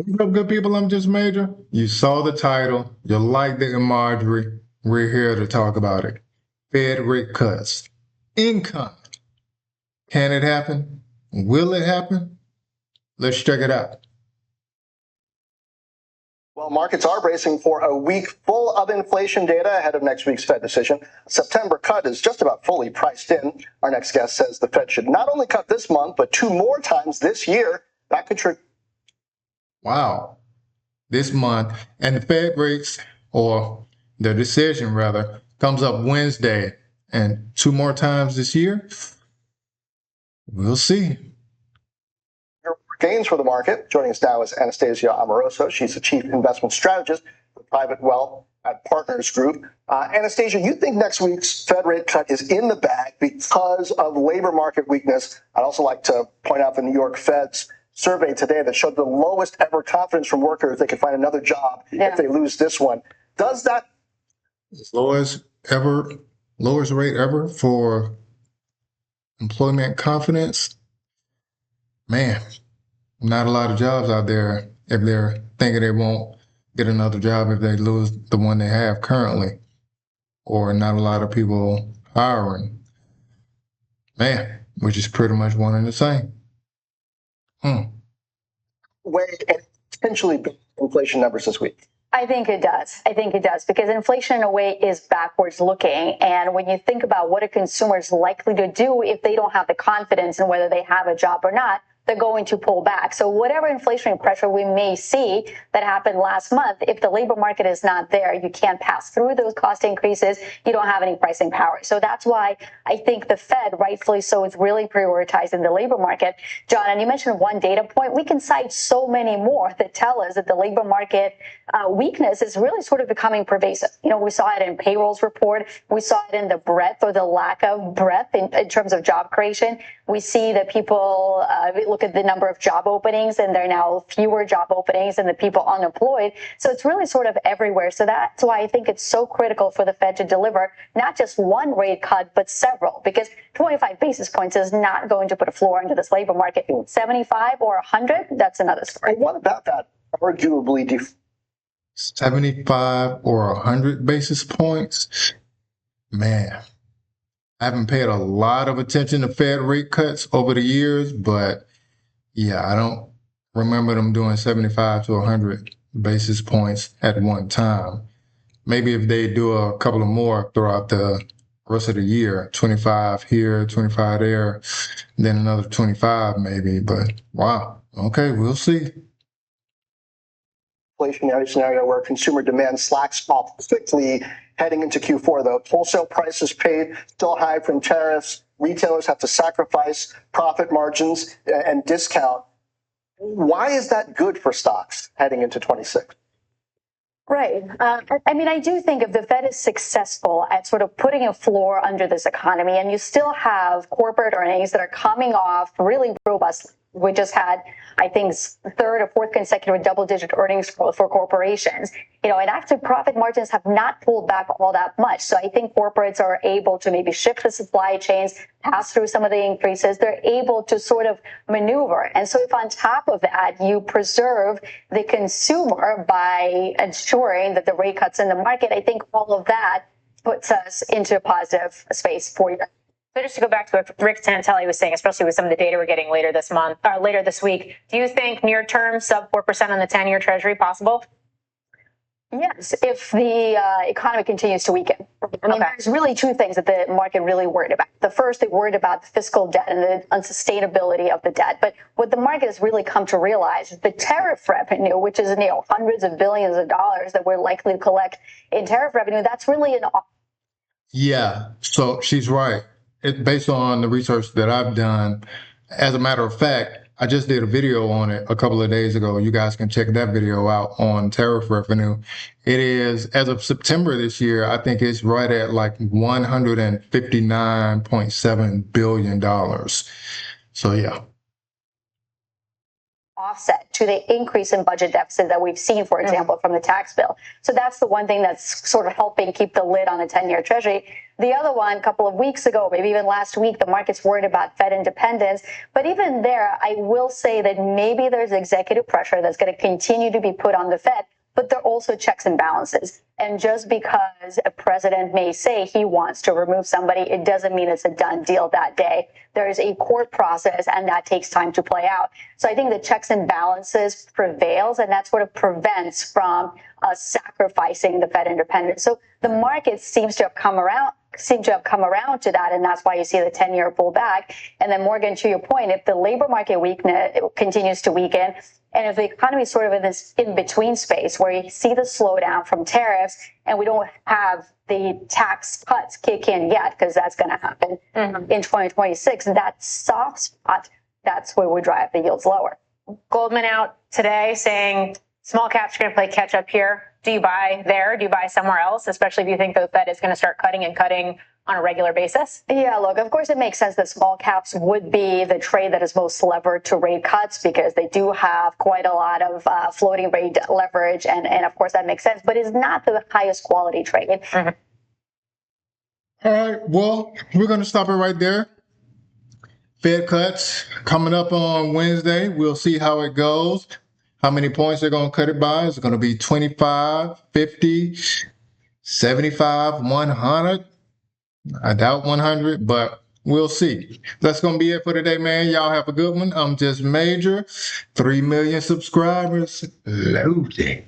What's up, good people? I'm Just Major. You saw the title. You liked it, and Marjorie. We're here to talk about it. Fed rate cuts. Income. Can it happen? Will it happen? Let's check it out. Well, markets are bracing for a week full of inflation data ahead of next week's Fed decision. A September cut is just about fully priced in. Our next guest says the Fed should not only cut this month, but 2 more times this year. That could trigger. Wow. This month, and the Fed rates, or the decision rather, comes up Wednesday, and 2 more times this year. We'll see. Gains for the market. Joining us now is Anastasia Amoroso. She's the chief investment strategist for private wealth at Partners Group. Anastasia, you think next week's Fed rate cut is in the bag because of labor market weakness? I'd also like to point out the New York Fed's survey today that showed the lowest ever confidence from workers they could find another job if they lose this one. Does that lowest rate ever for employment confidence? Man, not a lot of jobs out there if they're thinking they won't get another job if they lose the one they have currently, or not a lot of people hiring. Man, which is pretty much one and the same. Way potentially big inflation numbers this week? I think it does. I think it does because inflation in a way is backwards looking. And when you think about what a consumer is likely to do if they don't have the confidence in whether they have a job or not, they're going to pull back. So whatever inflationary pressure we may see that happened last month, if the labor market is not there, you can't pass through those cost increases. You don't have any pricing power. So that's why I think the Fed, rightfully so, is really prioritizing the labor market. John, and you mentioned one data point. We can cite so many more that tell us that the labor market weakness is really sort of becoming pervasive. You know, we saw it in payrolls report. We saw it in the breadth or the lack of breadth in terms of job creation. We see that people look at the number of job openings, and there are now fewer job openings and the people unemployed. So it's really sort of everywhere. So that's why I think it's so critical for the Fed to deliver not just one rate cut, but several, because 25 basis points is not going to put a floor into this labor market. 75 or 100, that's another story. What about that arguably 75 or 100 basis points? Man, I haven't paid a lot of attention to Fed rate cuts over the years, but yeah, I don't remember them doing 75 to 100 basis points at one time. Maybe if they do a couple of more throughout the rest of the year, 25 here, 25 there, then another 25 maybe, but wow. Okay, we'll see. Inflationary scenario where consumer demand slacks off quickly heading into Q4, though. Wholesale prices paid still high from tariffs. Retailers have to sacrifice profit margins and discount. Why is that good for stocks heading into 26? Right. I mean, I do think if the Fed is successful at sort of putting a floor under this economy, and you still have corporate earnings that are coming off really robustly. We just had, I think, third or fourth consecutive double-digit earnings growth for corporations. You know, and active profit margins have not pulled back all that much. So I think corporates are able to maybe shift the supply chains, pass through some of the increases. They're able to sort of maneuver. And so if on top of that, you preserve the consumer by ensuring that the rate cuts in the market, I think all of that puts us into a positive space for you. So just to go back to what Rick Santelli was saying, especially with some of the data we're getting later this week, do you think near term sub 4% on the 10-year Treasury possible? Yes, if the economy continues to weaken. I mean, there's really two things that the market really worried about. The first, they worried about the fiscal debt and the unsustainability of the debt. But what the market has really come to realize is the tariff revenue, which is hundreds of billions of dollars that we're likely to collect in tariff revenue, that's really an. Yeah, so she's right. Based on the research that I've done, as a matter of fact, I just did a video on it a couple of days ago. You guys can check that video out on tariff revenue. It is, as of September this year, I think it's right at like $159.7 billion. So yeah. offset to the increase in budget deficit that we've seen, for example, from the tax bill. So that's the one thing that's sort of helping keep the lid on the 10-year Treasury. The other one, a couple of weeks ago, maybe even last week, the market's worried about Fed independence. But even there, I will say that maybe there's executive pressure that's going to continue to be put on the Fed, but there are also checks and balances. And just because a president may say he wants to remove somebody, it doesn't mean it's a done deal that day. There is a court process, and that takes time to play out. So I think the checks and balances prevails, and that's what it prevents from sacrificing the Fed independence. So the market seems to have come around to that, and that's why you see the 10-year pull back. And then, Morgan, to your point, if the labor market weakness continues to weaken, and if the economy is sort of in this in-between space where you see the slowdown from tariffs and we don't have the tax cuts kick in yet, because that's going to happen in 2026, that soft spot, that's where we drive the yields lower. Goldman out today saying small caps are going to play catch up here. Do you buy there? Do you buy somewhere else, especially if you think the Fed is going to start cutting on a regular basis? Yeah, look, of course, it makes sense that small caps would be the trade that is most levered to rate cuts because they do have quite a lot of floating rate leverage. And of course, that makes sense, but it's not the highest quality trade. All right. Well, we're going to stop it right there. Fed cuts coming up on Wednesday. We'll see how it goes. How many points they're going to cut it by? Is it going to be 25, 50, 75, 100? I doubt 100, but we'll see. That's going to be it for today, man. Y'all have a good one. I'm Just Major. 3 million subscribers. Loading.